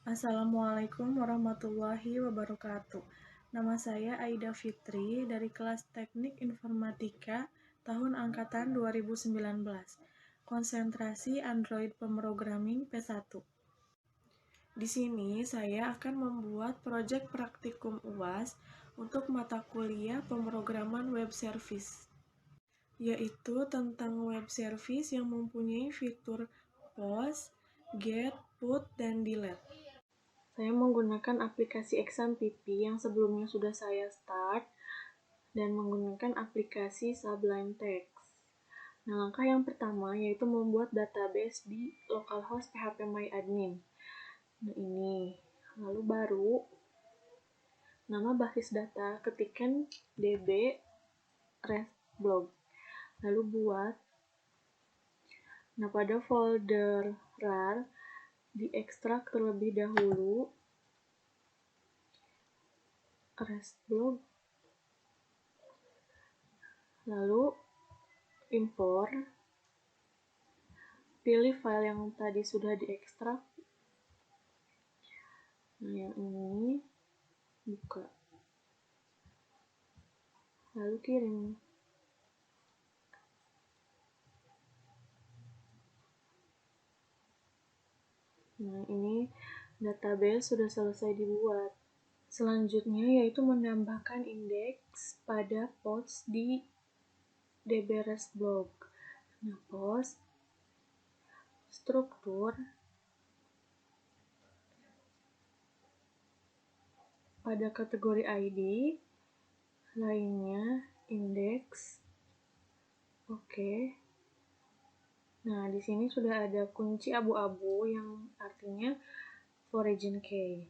Assalamualaikum warahmatullahi wabarakatuh. Nama saya Aida Fitri dari kelas Teknik Informatika tahun angkatan 2019. Konsentrasi Android Pemrogramming P1. Di sini saya akan membuat proyek praktikum UAS untuk mata kuliah pemrograman web service, yaitu tentang web service yang mempunyai fitur post, get, put, dan delete. Saya menggunakan aplikasi XAMPP yang sebelumnya sudah saya start dan menggunakan aplikasi Sublime Text. Nah, langkah yang pertama yaitu membuat database di localhost phpMyAdmin. Nah, ini. Lalu baru nama basis data, ketikkan db restblog. Lalu buat. Nah, pada folder rar diekstrak terlebih dahulu restblog, lalu import, pilih file yang tadi sudah diekstrak. Nah, yang ini buka, lalu kirim. Nah, ini database sudah selesai dibuat. Selanjutnya yaitu menambahkan indeks pada post di dbrestblog. Nah, post, struktur, pada kategori ID, lainnya indeks. Oke. Nah, di sini sudah ada kunci abu-abu yang artinya origin key.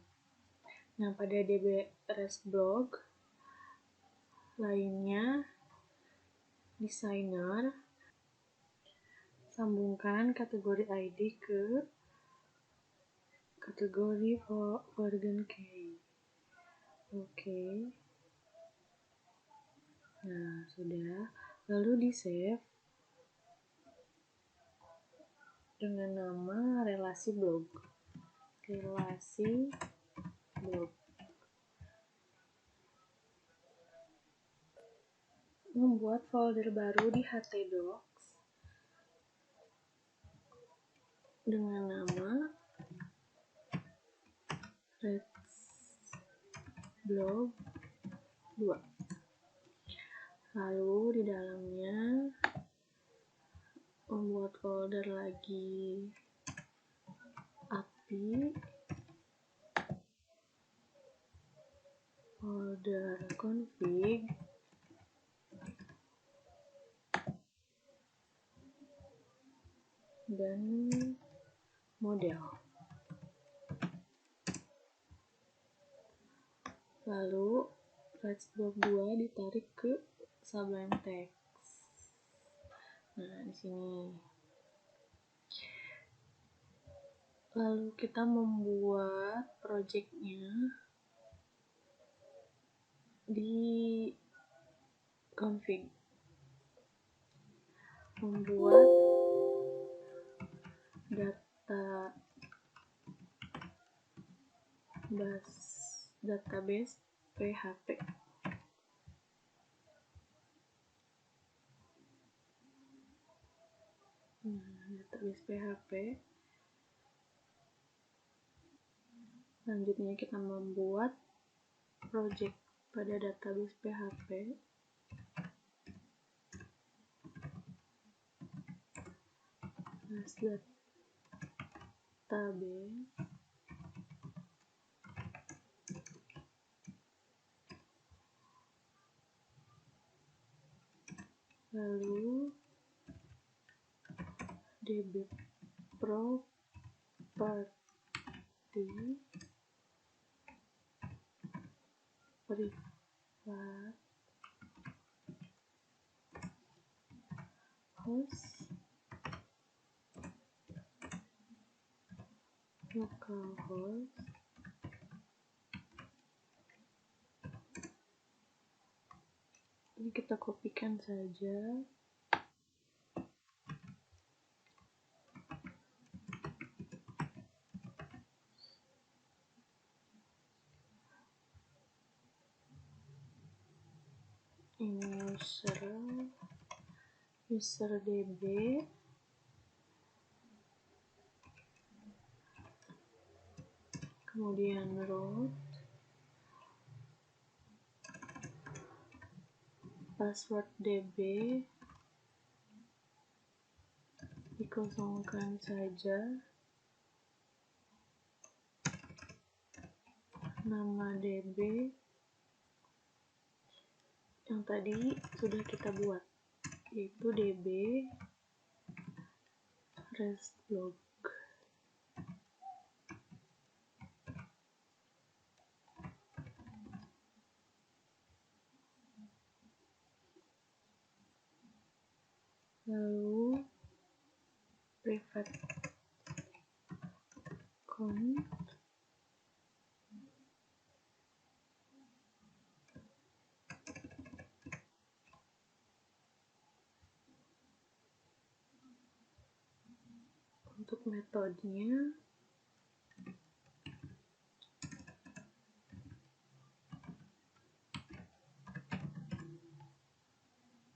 Nah, pada dbrestblog, lainnya designer, sambungkan kategori ID ke kategori origin key. Oke. Nah, sudah. Lalu di save dengan nama relasi blog. Relasi blog. Membuat folder baru di htdocs dengan nama restblog 2. Lalu di dalamnya membuat folder lagi API, folder config, dan model. Lalu restblog 2 ditarik ke Sublime Text. Nah, di sini. Lalu kita membuat projectnya di config. Membuat database PHP. Database PHP. Selanjutnya kita membuat project pada database PHP. Database. Lalu db property privat host localhost ini kita kopikan saja. ini user db, kemudian root, password db dikosongkan saja, nama db yang tadi sudah kita buat, yaitu db restlog. Lalu private count untuk metodenya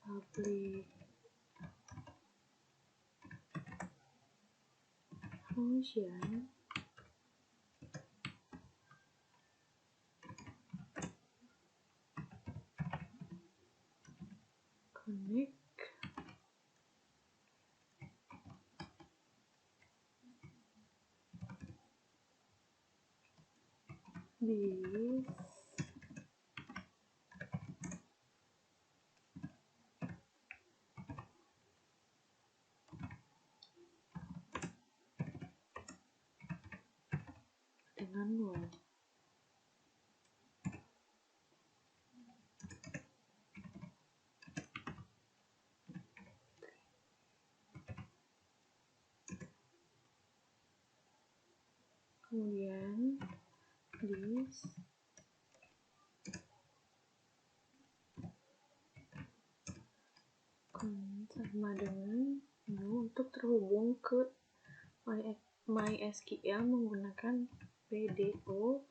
public function connect this dengan null. Kemudian this sama dengan new untuk terhubung ke MySQL menggunakan PDO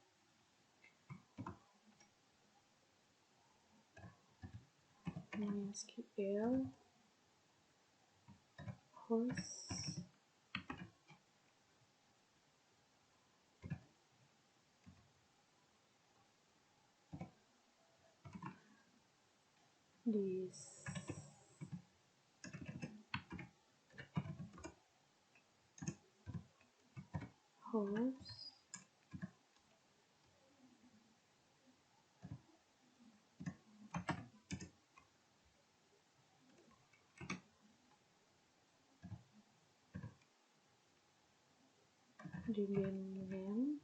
MySQL host this host dbname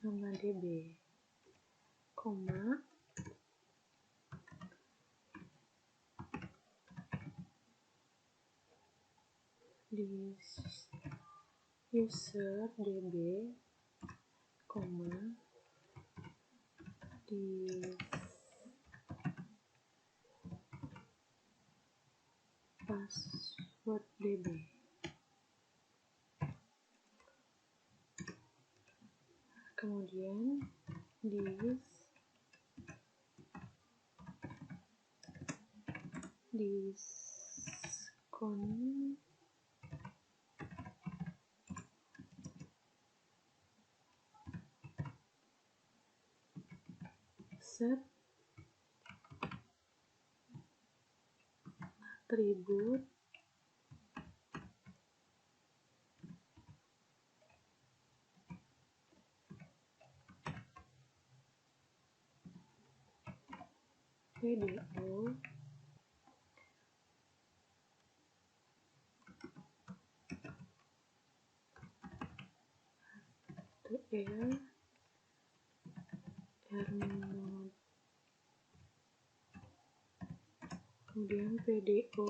nama db, koma this user db, koma this password db. Kemudian this con set atribut PDO tr rnode, kemudian PDO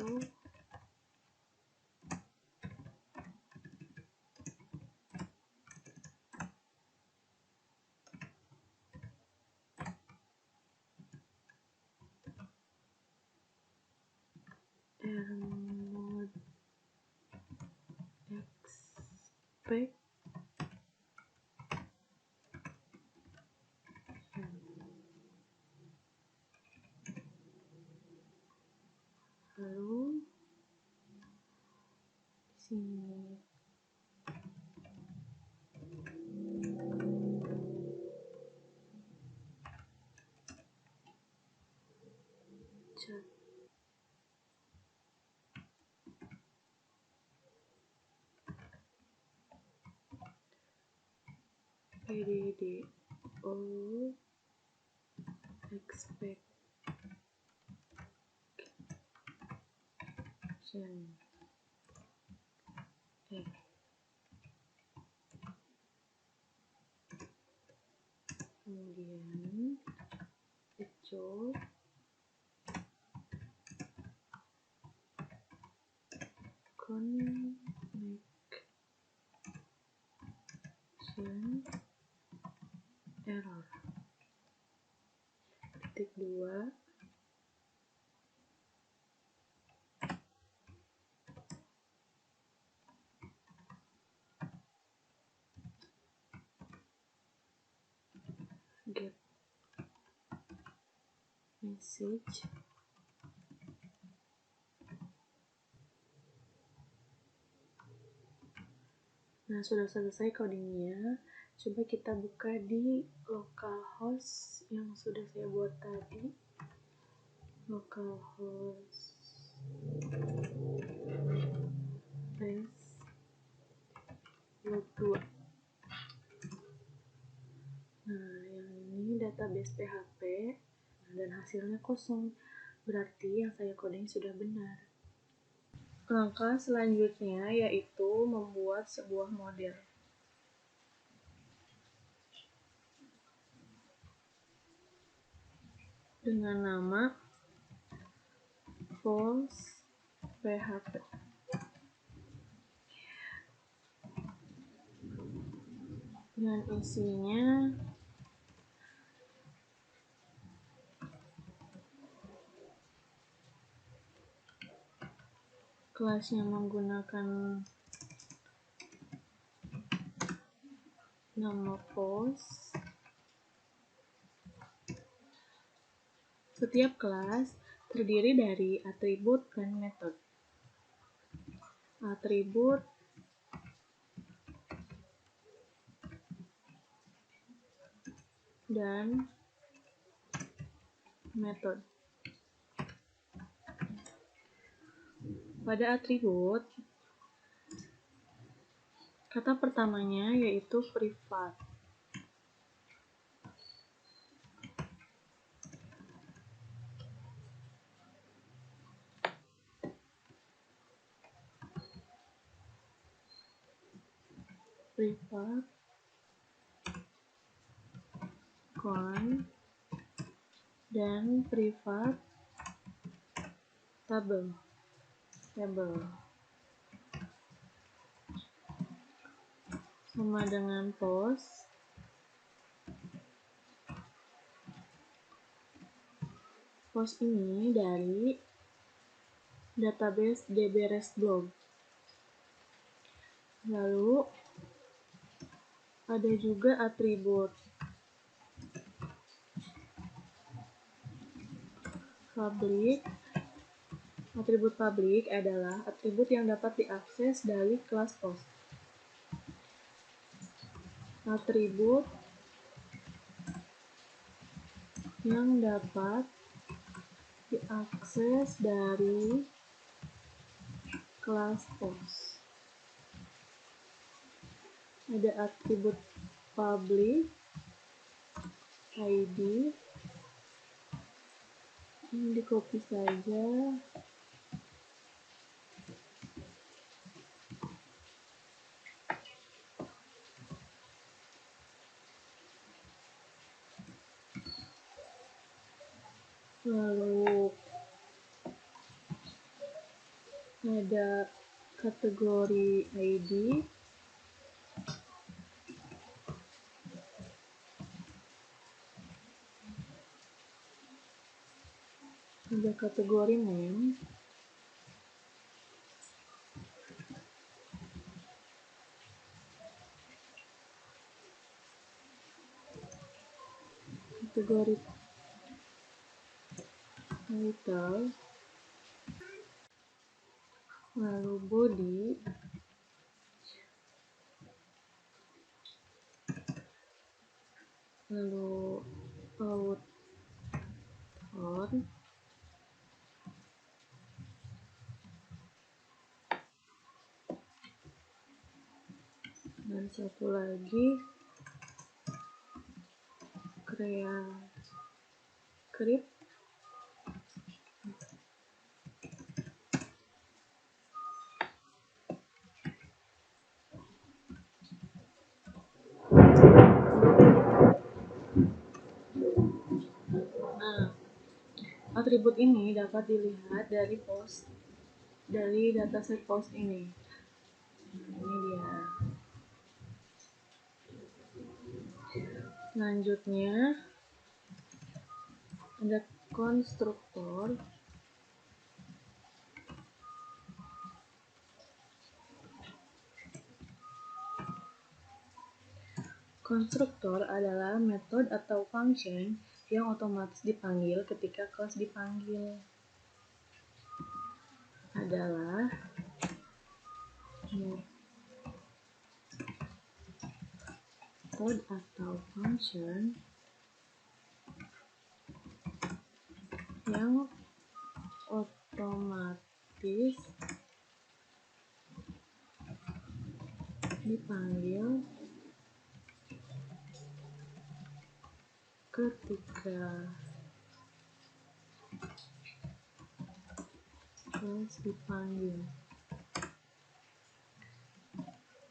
mode expect lalu di sini chat PDDO expectation kemudian echo connection error titik 2 get message Nah, sudah selesai codingnya. Coba kita buka di localhost yang sudah saya buat tadi. Localhost log 2. Nah, yang ini database PHP dan hasilnya kosong. Berarti yang saya coding sudah benar. Langkah selanjutnya yaitu membuat sebuah model. Dengan nama forms PHP. Dan isinya kelasnya menggunakan nama post. Setiap kelas terdiri dari atribut dan metode. Atribut dan metode. Pada atribut, kata pertamanya yaitu privat. Privat, con, dan privat table. Sama dengan post. Post ini dari database DB-REST-blog. Lalu ada juga atribut public. Atribut public adalah atribut yang dapat diakses dari kelas post. Atribut yang dapat diakses dari kelas post. Ada atribut public ID. Ini di copy saja. Lalu ada kategori ID. Ada kategori name. kategori title, lalu body, lalu author, dan satu lagi script. Nah, atribut ini dapat dilihat dari dataset post ini. Ini dia. Selanjutnya ada konstruktor. Konstruktor adalah metode atau function yang otomatis dipanggil ketika kelas dipanggil. Adalah metode atau function yang otomatis dipanggil ketika kelas dipanggil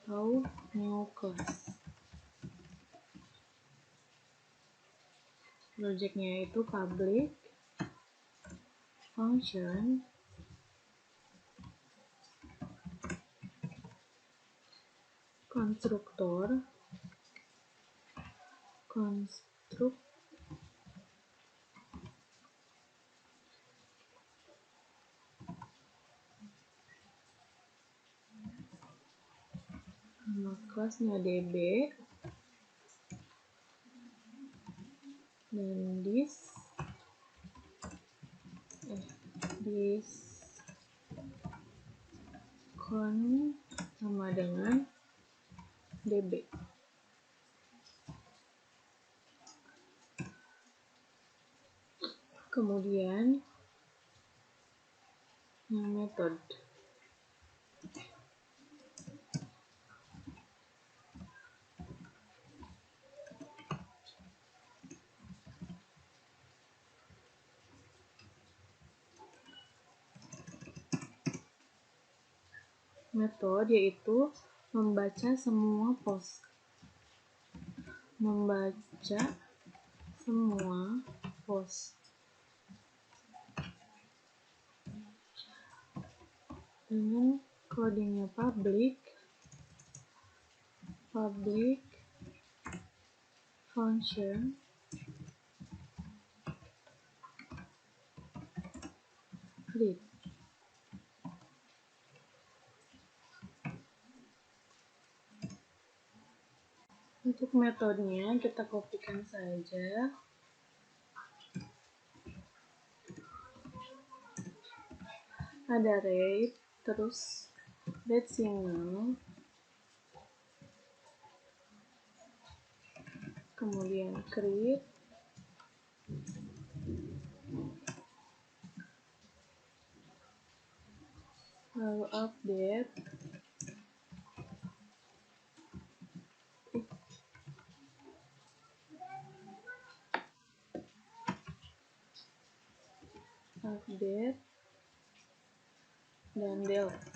atau new class. Projectnya itu public function konstruktor nama kelasnya db dan this con sama dengan db. Kemudian yang metode yaitu membaca semua post dengan codingnya public function read. Untuk metodenya kita kopikan saja. Ada read, terus read signal, kemudian create, lalu update, dan delete.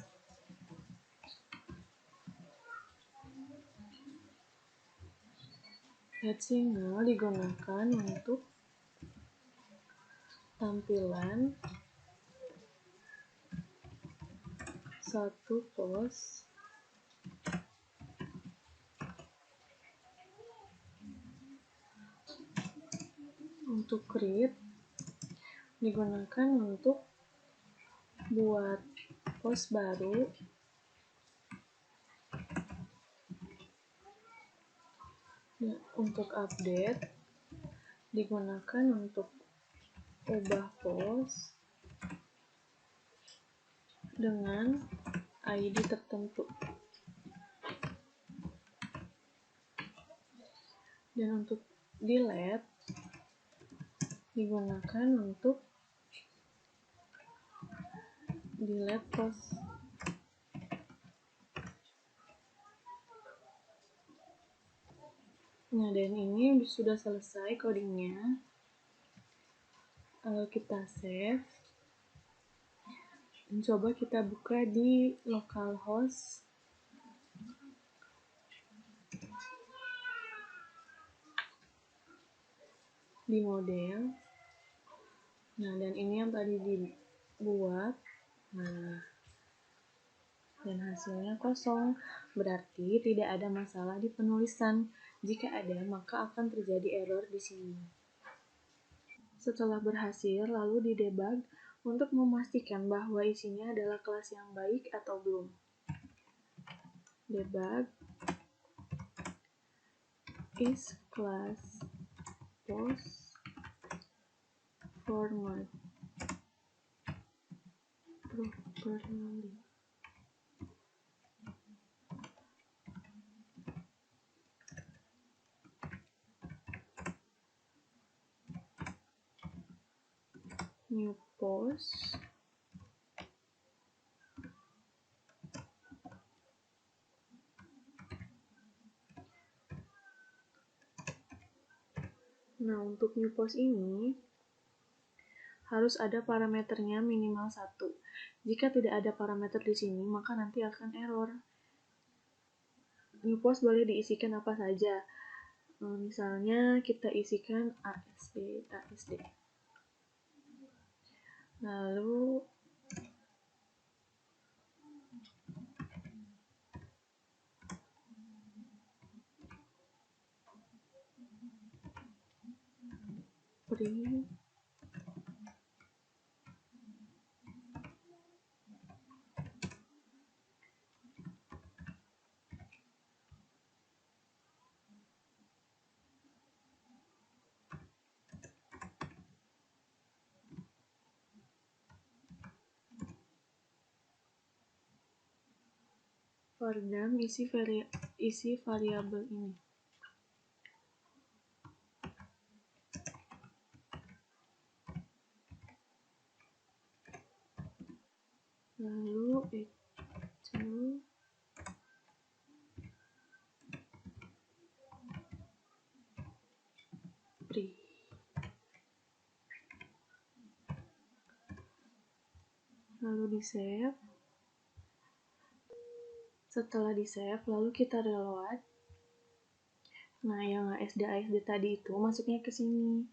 Read signal digunakan untuk tampilan satu post untuk create digunakan untuk buat post baru untuk update digunakan untuk ubah pos dengan ID tertentu. Dan untuk delete digunakan untuk delete post. Nah, dan ini sudah selesai codingnya. Lalu kita save. Dan coba kita buka di localhost. Di model. Nah, dan ini yang tadi dibuat. Nah, dan hasilnya kosong, berarti tidak ada masalah di penulisan. Jika ada, maka akan terjadi error di sini. Setelah berhasil, lalu didebug untuk memastikan bahwa isinya adalah kelas yang baik atau belum. Debug is class post format properly. New post. Nah, untuk new post ini harus ada parameternya minimal 1. Jika tidak ada parameter di sini, maka nanti akan error. New post boleh diisikan apa saja. Misalnya kita isikan ASD. Lalu print Pardam isi variabel ini. Lalu itu print. Lalu di save. Setelah di save, lalu kita reload. Nah, yang ASD tadi itu masuknya ke sini.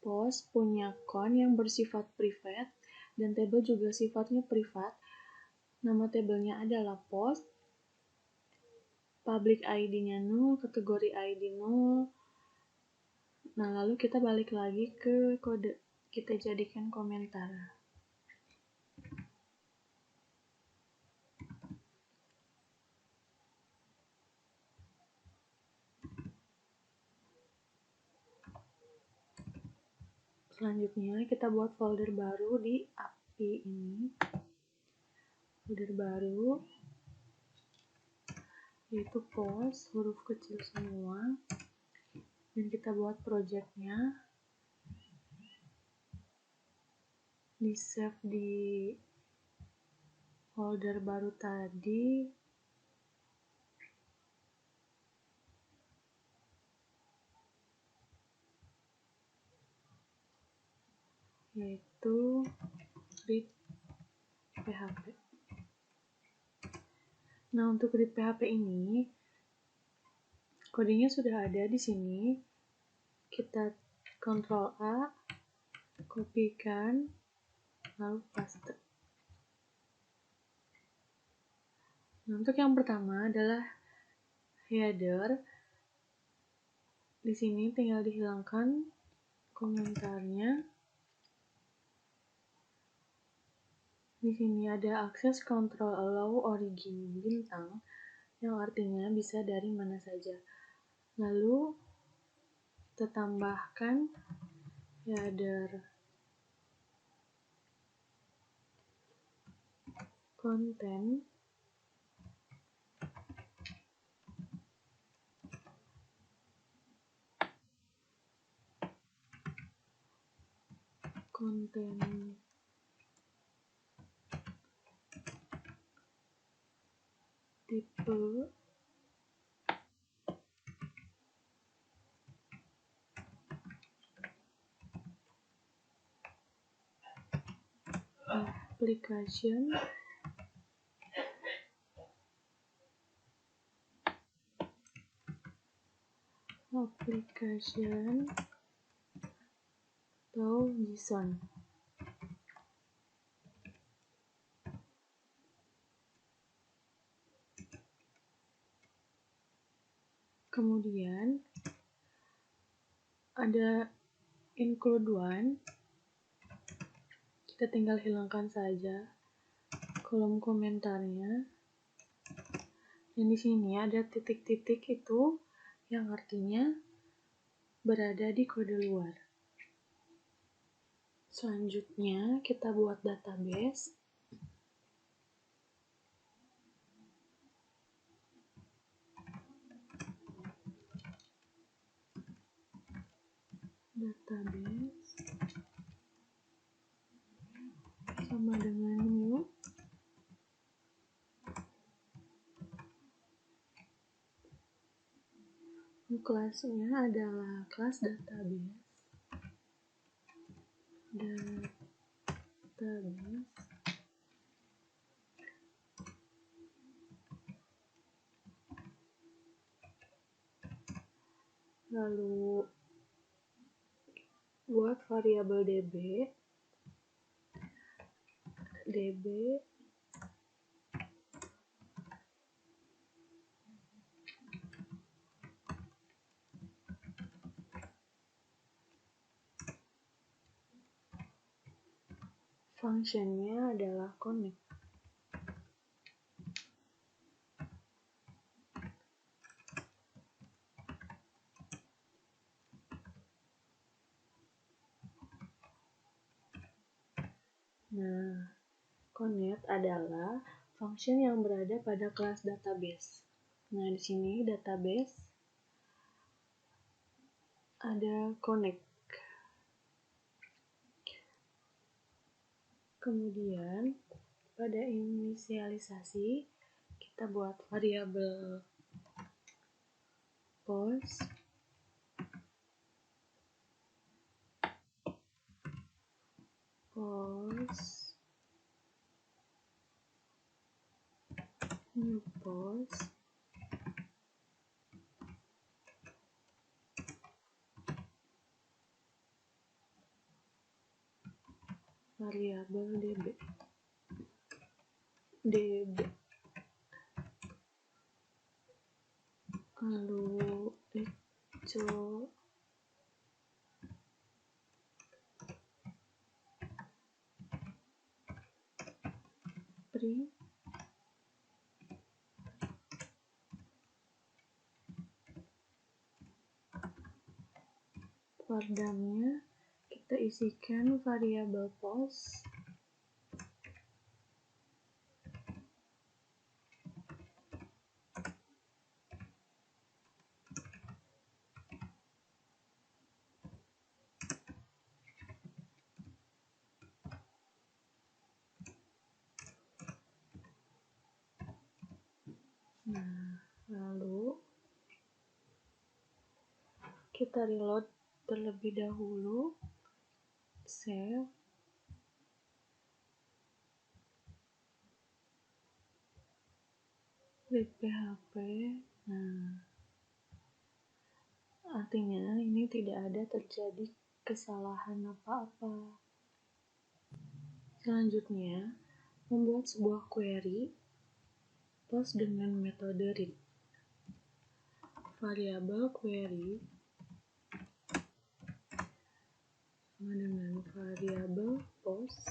Post punya kon yang bersifat private dan table juga sifatnya privat. Nama tabelnya adalah post. Public ID-nya 0, kategori ID 0. Nah, lalu kita balik lagi ke kode. Kita jadikan komentar. Selanjutnya kita buat folder baru di API ini. Folder baru yaitu post, huruf kecil semua. Dan kita buat projectnya. Di save di folder baru tadi. Yaitu read PHP. Nah, untuk read PHP ini kodenya sudah ada di sini. Kita Ctrl A, kopikan, lalu paste. Nah, untuk yang pertama adalah header. Di sini tinggal dihilangkan komentarnya. Di sini ada akses control allow origin bintang, yang artinya bisa dari mana saja. Lalu kita tambahkan header konten tipe application atau JSON. Kemudian ada include one, kita tinggal hilangkan saja kolom komentarnya. Dan di sini ada titik-titik itu yang artinya berada di kode luar. Selanjutnya kita buat database. Sama dengan new. Kelasnya adalah kelas database. Lalu buat variabel db fungsinya adalah connect. Nah, connect adalah function yang berada pada kelas database. Nah, di sini database ada connect. Kemudian pada inisialisasi kita buat variabel post new post variabel db lalu echo print Pardamnya kita isikan variabel post lalu kita reload terlebih dahulu, save, read PHP. Nah, artinya ini tidak ada terjadi kesalahan apa-apa. Selanjutnya, membuat sebuah query post dengan metode read. Variabel query sama dengan variabel post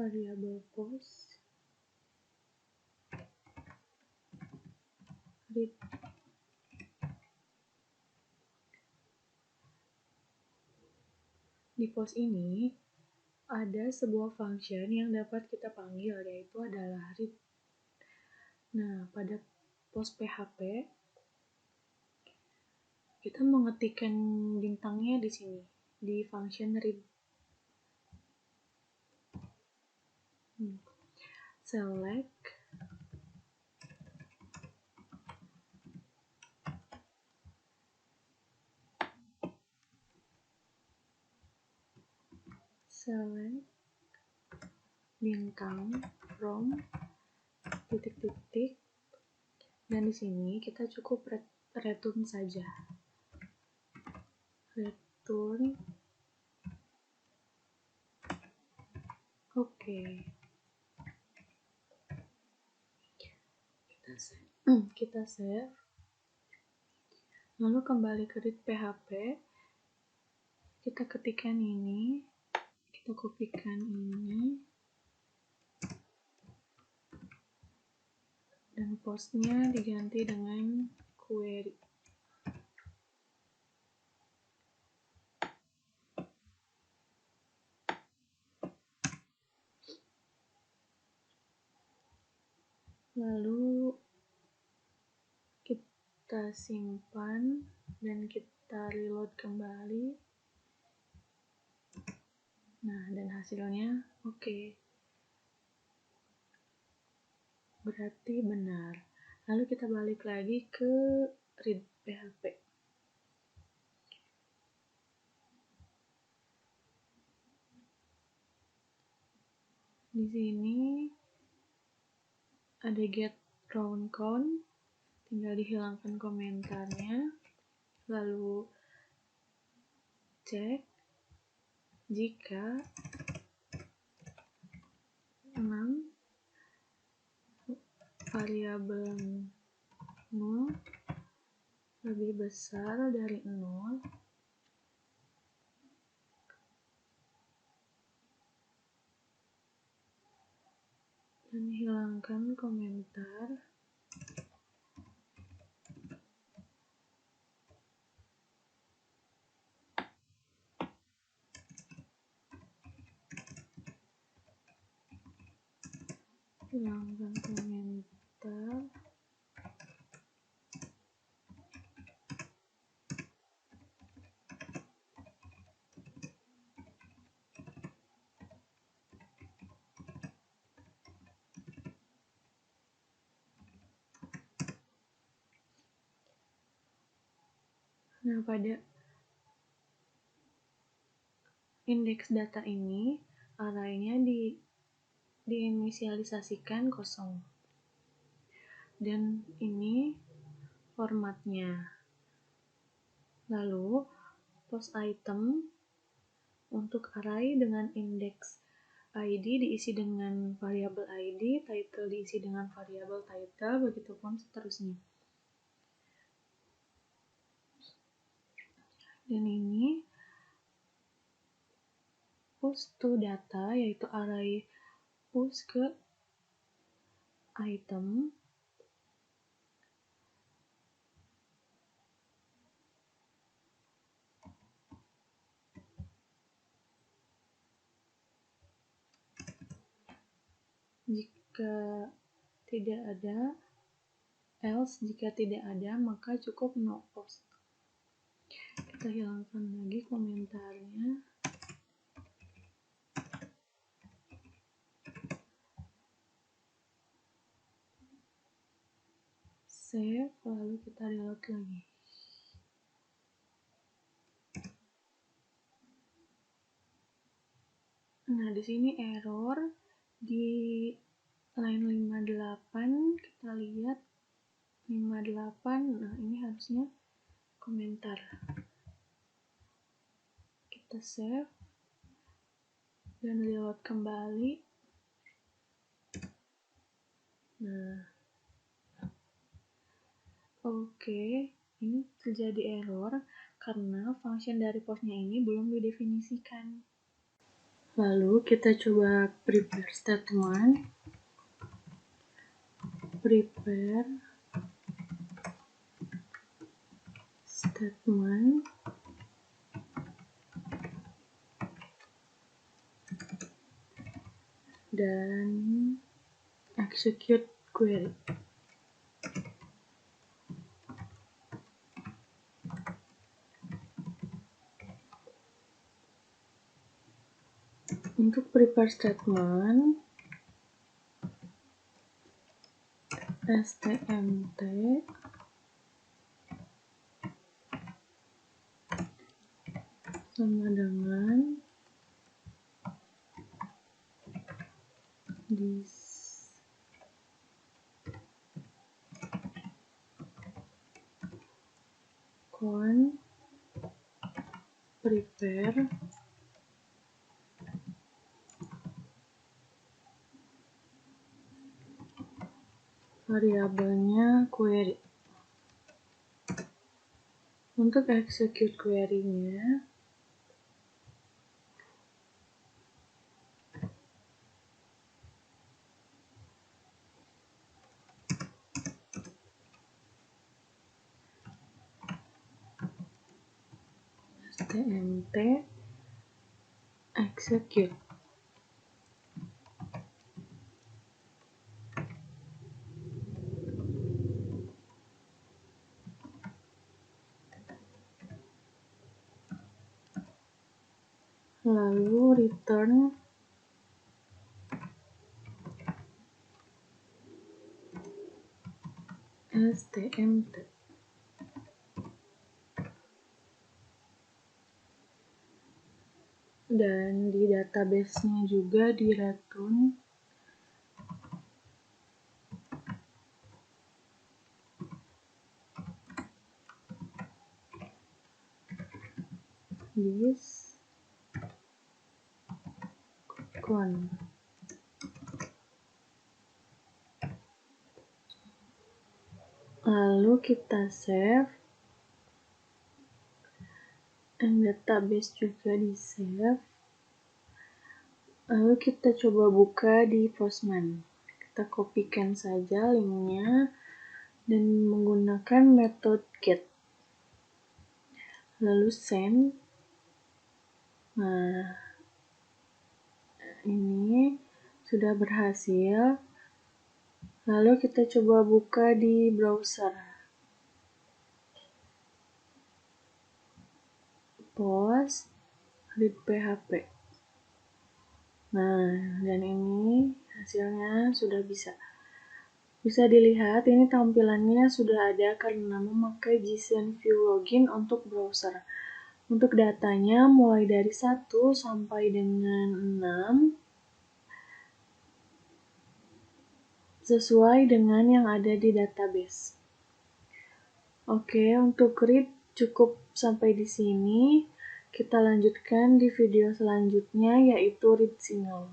variabel post read. Di post ini ada sebuah function yang dapat kita panggil, yaitu adalah read. Nah, pada post PHP kita mengetikkan bintangnya di sini di function read. Select bintang from titik-titik, dan di sini kita cukup return saja. Return oke. Kita save. Lalu kembali ke read PHP. Kita ketikkan ini, kita kopikan ini, dan postnya diganti dengan query. Lalu kita simpan dan kita reload kembali. Nah, dan hasilnya oke. Berarti benar. Lalu kita balik lagi ke read PHP. Di sini ada get round count, tinggal dihilangkan komentarnya, lalu cek jika 6 variabelmu lebih besar dari 0, dan hilangkan komentar. Hilangkan komentar. Nah, pada indeks data ini arraynya diinisialisasikan kosong, dan ini formatnya. Lalu post item untuk array dengan indeks ID diisi dengan variabel ID, title diisi dengan variabel title, begitupun seterusnya. Dan ini push to data, yaitu array push ke item. Jika tidak ada, else jika tidak ada, maka cukup no post. Kita hilangkan lagi komentarnya. Save, lalu kita reload lagi. Nah, di sini error di line 58, kita lihat 58. Nah, ini harusnya komentar. Kita save dan reload kembali. Nah, oke, ini terjadi error karena function dari postnya ini belum didefinisikan. Lalu kita coba prepare statement. Prepare statement dan execute query. Untuk prepare statement, stmt sama dengan this con prepare variabelnya query. Untuk execute query-nya, stmt execute. Lalu return stmt. Dan di database-nya juga di return this con. Lalu kita save, dan database juga di save. Lalu kita coba buka di Postman. Kita kopikan saja linknya dan menggunakan metode get. Lalu send. Nah, ini sudah berhasil. Lalu kita coba buka di browser. Post read PHP. Nah, dan ini hasilnya sudah bisa dilihat. Ini tampilannya sudah ada karena memakai JSON View Login untuk browser. Untuk datanya mulai dari 1 sampai dengan 6 sesuai dengan yang ada di database. Oke, untuk read cukup sampai di sini. Kita lanjutkan di video selanjutnya, yaitu read single.